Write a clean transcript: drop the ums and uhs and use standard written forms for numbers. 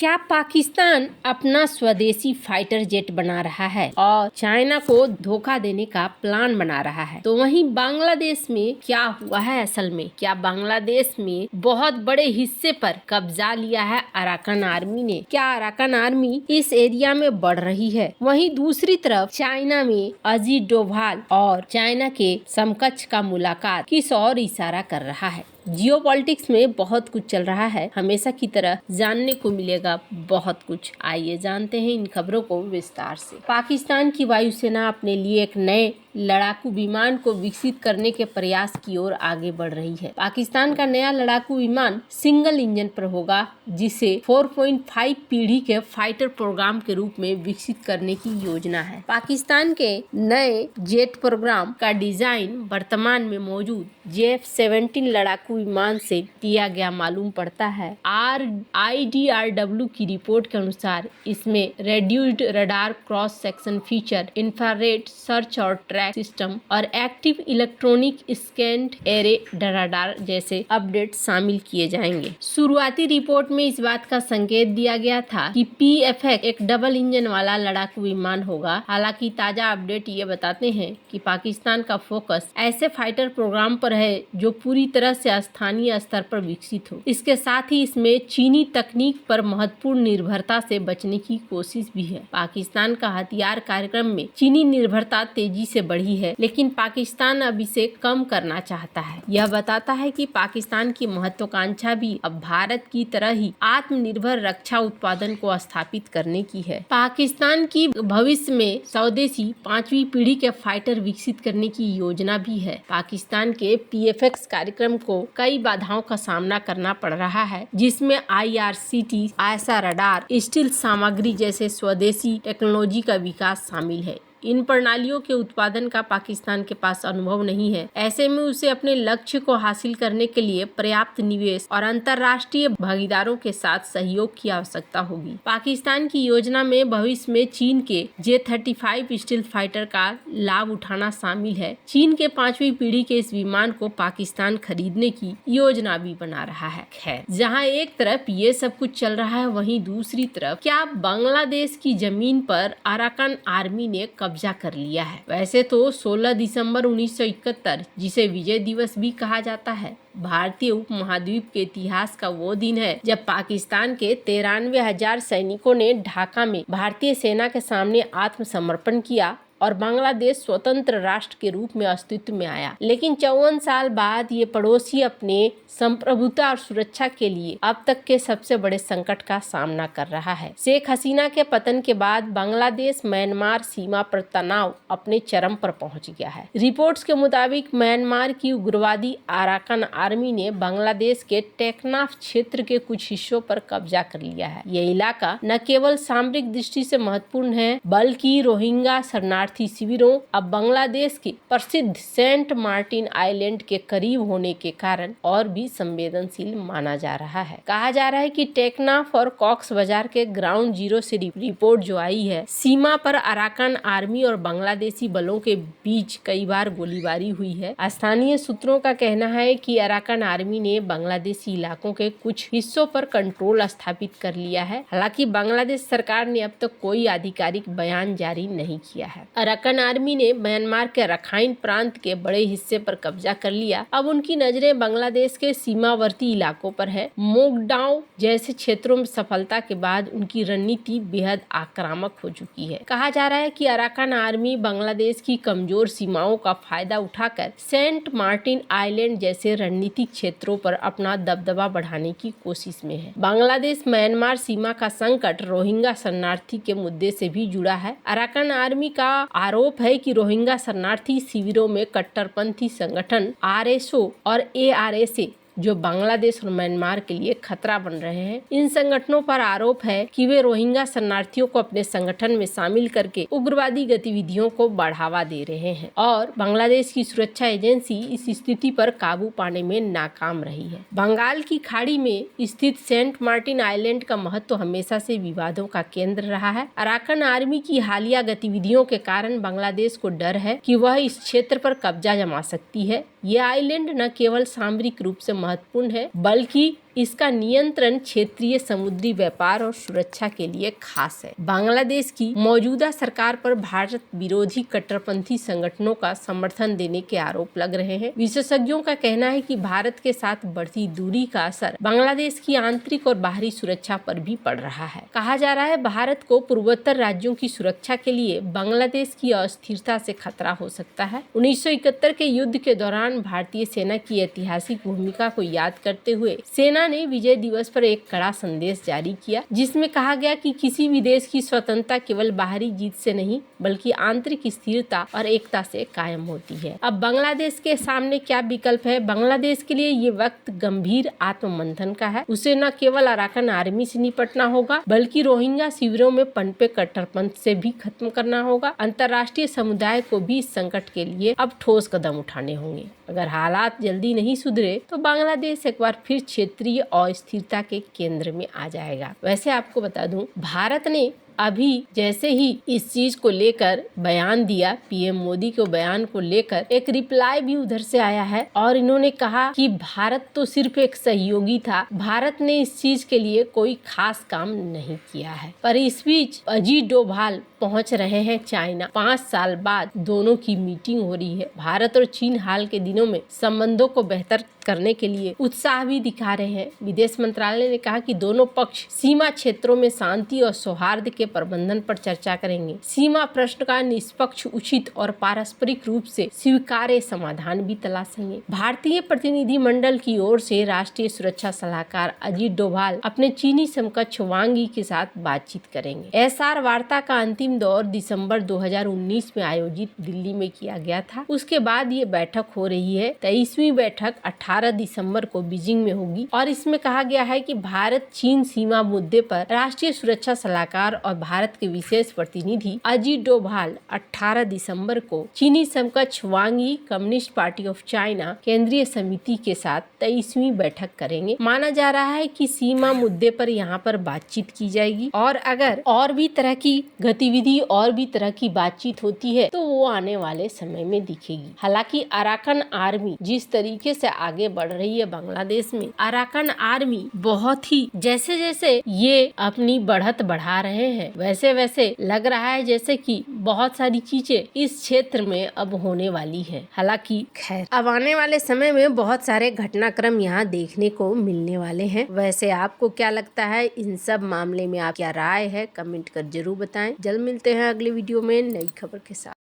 क्या पाकिस्तान अपना स्वदेशी फाइटर जेट बना रहा है और चाइना को धोखा देने का प्लान बना रहा है? तो वहीं बांग्लादेश में क्या हुआ है असल में? क्या बांग्लादेश में बहुत बड़े हिस्से पर कब्जा लिया है अराकान आर्मी ने? क्या अराकान आर्मी इस एरिया में बढ़ रही है? वहीं दूसरी तरफ चाइना में अजीत डोभाल और चाइना के समकक्ष का मुलाकात किस और इशारा कर रहा है? जियोपॉलिटिक्स में बहुत कुछ चल रहा है, हमेशा की तरह जानने को मिलेगा बहुत कुछ। आइए जानते हैं इन खबरों को विस्तार से। पाकिस्तान की वायुसेना अपने लिए एक नए लड़ाकू विमान को विकसित करने के प्रयास की ओर आगे बढ़ रही है। पाकिस्तान का नया लड़ाकू विमान सिंगल इंजन पर होगा, जिसे 4.5 पीढ़ी के फाइटर प्रोग्राम के रूप में विकसित करने की योजना है। पाकिस्तान के नए जेट प्रोग्राम का डिजाइन वर्तमान में मौजूद JF-17 लड़ाकू विमान से किया गया मालूम पड़ता है। IDRW की रिपोर्ट के अनुसार इसमें reduced radar cross section feature, infrared search और ट्रैक सिस्टम और active electronic scanned array radar जैसे अपडेट शामिल किए जाएंगे। शुरुआती रिपोर्ट में इस बात का संकेत दिया गया था कि PFX एक डबल इंजन वाला लड़ाकू विमान होगा। हालांकि ताजा अपडेट ये बताते हैं कि पाकिस्तान का फोकस ऐसे फाइटर प्रोग्राम पर है जो पूरी तरह से स्थानीय स्तर पर विकसित हो। इसके साथ ही इसमें चीनी तकनीक पर महत्वपूर्ण निर्भरता से बचने की कोशिश भी है। पाकिस्तान का हथियार कार्यक्रम में चीनी निर्भरता तेजी से बढ़ी है, लेकिन पाकिस्तान अब इसे कम करना चाहता है। यह बताता है कि पाकिस्तान की महत्वाकांक्षा भी अब भारत की तरह ही आत्मनिर्भर रक्षा उत्पादन को स्थापित करने की है। पाकिस्तान की भविष्य में स्वदेशी 5वीं पीढ़ी के फाइटर विकसित करने की योजना भी है। पाकिस्तान के PFX कार्यक्रम को कई बाधाओं का सामना करना पड़ रहा है, जिसमें IRCT, आयसा रडार, स्टील सामग्री जैसे स्वदेशी टेक्नोलॉजी का विकास शामिल है। इन प्रणालियों के उत्पादन का पाकिस्तान के पास अनुभव नहीं है। ऐसे में उसे अपने लक्ष्य को हासिल करने के लिए पर्याप्त निवेश और अंतर्राष्ट्रीय भागीदारों के साथ सहयोग की आवश्यकता होगी। पाकिस्तान की योजना में भविष्य में चीन के J-35 स्टील फाइटर का लाभ उठाना शामिल है। चीन के 5वीं पीढ़ी के इस विमान को पाकिस्तान खरीदने की योजना भी बना रहा है। खैर, जहाँ एक तरफ ये सब कुछ चल रहा है, वहीं दूसरी तरफ क्या बांग्लादेश की जमीन पर अराकान आर्मी ने कब्जा कर लिया है? वैसे तो 16 दिसंबर 1971, जिसे विजय दिवस भी कहा जाता है, भारतीय उपमहाद्वीप के इतिहास का वो दिन है जब पाकिस्तान के 93,000 सैनिकों ने ढाका में भारतीय सेना के सामने आत्मसमर्पण किया और बांग्लादेश स्वतंत्र राष्ट्र के रूप में अस्तित्व में आया। लेकिन 54 साल बाद ये पड़ोसी अपने संप्रभुता और सुरक्षा के लिए अब तक के सबसे बड़े संकट का सामना कर रहा है। शेख हसीना के पतन के बाद बांग्लादेश म्यांमार सीमा पर तनाव अपने चरम पर पहुंच गया है। रिपोर्ट्स के मुताबिक म्यांमार की उग्रवादी अराकान आर्मी ने बांग्लादेश के टेकनाफ क्षेत्र के कुछ हिस्सों पर कब्जा कर लिया है। ये इलाका न केवल सामरिक दृष्टि से महत्वपूर्ण है, बल्कि रोहिंग्या शरणार्थी शिविरों अब बांग्लादेश के प्रसिद्ध सेंट मार्टिन आइलैंड के करीब होने के कारण और भी संवेदनशील माना जा रहा है। कहा जा रहा है कि टेकनाफ और कॉक्स बाजार के ग्राउंड जीरो से रिपोर्ट जो आई है, सीमा पर अराकान आर्मी और बांग्लादेशी बलों के बीच कई बार गोलीबारी हुई है। स्थानीय सूत्रों का कहना है कि अराकान आर्मी ने बांग्लादेशी इलाकों के कुछ हिस्सों पर कंट्रोल स्थापित कर लिया है। हालांकि बांग्लादेश सरकार ने अब तक कोई आधिकारिक बयान जारी नहीं किया है। अराकान आर्मी ने म्यांमार के रखाइन प्रांत के बड़े हिस्से पर कब्जा कर लिया। अब उनकी नजरें बांग्लादेश के सीमावर्ती इलाकों पर है। मोगडाओ जैसे क्षेत्रों में सफलता के बाद उनकी रणनीति बेहद आक्रामक हो चुकी है। कहा जा रहा है कि अराकान आर्मी बांग्लादेश की कमजोर सीमाओं का फायदा उठाकर सेंट मार्टिन आइलैंड जैसे रणनीतिक क्षेत्रों पर अपना दबदबा बढ़ाने की कोशिश में है। बांग्लादेश म्यांमार सीमा का संकट रोहिंग्या शरणार्थी के मुद्दे से भी जुड़ा है। अराकान आर्मी का आरोप है कि रोहिंग्या शरणार्थी शिविरों में कट्टरपंथी संगठन RSO और ARSA जो बांग्लादेश और म्यांमार के लिए खतरा बन रहे हैं। इन संगठनों पर आरोप है कि वे रोहिंग्या शरणार्थियों को अपने संगठन में शामिल करके उग्रवादी गतिविधियों को बढ़ावा दे रहे हैं और बांग्लादेश की सुरक्षा एजेंसी इस स्थिति पर काबू पाने में नाकाम रही है। बंगाल की खाड़ी में स्थित सेंट मार्टिन आइलैंड का महत्व हमेशा से विवादों का केंद्र रहा है। अराकान आर्मी की हालिया गतिविधियों के कारण बांग्लादेश को डर है कि वह इस क्षेत्र पर कब्जा जमा सकती है। ये आइलैंड न केवल सामरिक रूप से महत्वपूर्ण है, बल्कि इसका नियंत्रण क्षेत्रीय समुद्री व्यापार और सुरक्षा के लिए खास है। बांग्लादेश की मौजूदा सरकार पर भारत विरोधी कट्टरपंथी संगठनों का समर्थन देने के आरोप लग रहे हैं। विशेषज्ञों का कहना है कि भारत के साथ बढ़ती दूरी का असर बांग्लादेश की आंतरिक और बाहरी सुरक्षा पर भी पड़ रहा है। कहा जा रहा है भारत को पूर्वोत्तर राज्यों की सुरक्षा के लिए बांग्लादेश की अस्थिरता से खतरा हो सकता है। 1971 के युद्ध के दौरान भारतीय सेना की ऐतिहासिक भूमिका को याद करते हुए सेना ने विजय दिवस पर एक कड़ा संदेश जारी किया, जिसमें कहा गया कि किसी भी देश की स्वतंत्रता केवल बाहरी जीत से नहीं बल्कि आंतरिक स्थिरता और एकता से कायम होती है। अब बांग्लादेश के सामने क्या विकल्प है? बांग्लादेश के लिए ये वक्त गंभीर आत्ममंथन का है। उसे न केवल अराकान आर्मी से निपटना होगा बल्कि रोहिंग्या शिविरों में पनपे कट्टरपंथ से भी खत्म करना होगा। अंतर्राष्ट्रीय समुदाय को भी इस संकट के लिए अब ठोस कदम उठाने होंगे। अगर हालात जल्दी नहीं सुधरे तो बांग्लादेश एक बार फिर क्षेत्रीय अस्थिरता के केंद्र में आ जाएगा। वैसे आपको बता दूं, भारत ने अभी जैसे ही इस चीज को लेकर बयान दिया, पीएम मोदी के बयान को लेकर एक रिप्लाई भी उधर से आया है और इन्होंने कहा कि भारत तो सिर्फ एक सहयोगी था, भारत ने इस चीज के लिए कोई खास काम नहीं किया है। पर इस बीच अजीत डोभाल पहुंच रहे हैं चाइना। 5 साल बाद दोनों की मीटिंग हो रही है। भारत और चीन हाल के दिनों में संबंधों को बेहतर करने के लिए उत्साह भी दिखा रहे हैं। विदेश मंत्रालय ने कहा कि दोनों पक्ष सीमा क्षेत्रों में शांति और सौहार्द के प्रबंधन पर चर्चा करेंगे। सीमा प्रश्न का निष्पक्ष, उचित और पारस्परिक रूप से स्वीकार्य समाधान भी तलाशेंगे। भारतीय प्रतिनिधि मंडल की ओर से राष्ट्रीय सुरक्षा सलाहकार अजीत डोभाल अपने चीनी समकक्ष वांग यी के साथ बातचीत करेंगे। एसआर वार्ता का अंतिम दौर दिसंबर 2019 में आयोजित दिल्ली में किया गया था। उसके बाद ये बैठक हो रही है। 23वीं बैठक 18 दिसंबर को बीजिंग में होगी और इसमें कहा गया है कि भारत चीन सीमा मुद्दे पर राष्ट्रीय सुरक्षा सलाहकार और भारत के विशेष प्रतिनिधि अजीत डोभाल 18 दिसंबर को चीनी समकक्ष वांग यी, कम्युनिस्ट पार्टी ऑफ चाइना केंद्रीय समिति के साथ 23वीं बैठक करेंगे। माना जा रहा है कि सीमा मुद्दे पर यहाँ पर बातचीत की जाएगी और अगर और भी तरह की गतिविधि और भी तरह की बातचीत होती है तो वो आने वाले समय में दिखेगी। हालांकि अराकान आर्मी जिस तरीके से आगे बढ़ रही है बांग्लादेश में, अराकान आर्मी बहुत ही जैसे जैसे ये अपनी बढ़त बढ़ा रहे हैं वैसे वैसे लग रहा है जैसे कि बहुत सारी चीजें इस क्षेत्र में अब होने वाली है। हालांकि खैर अब आने वाले समय में बहुत सारे घटनाक्रम यहाँ देखने को मिलने वाले हैं। वैसे आपको क्या लगता है इन सब मामले में? आप क्या राय है कमेंट कर जरूर बताएं। जल्द मिलते हैं अगले वीडियो में नई खबर के साथ।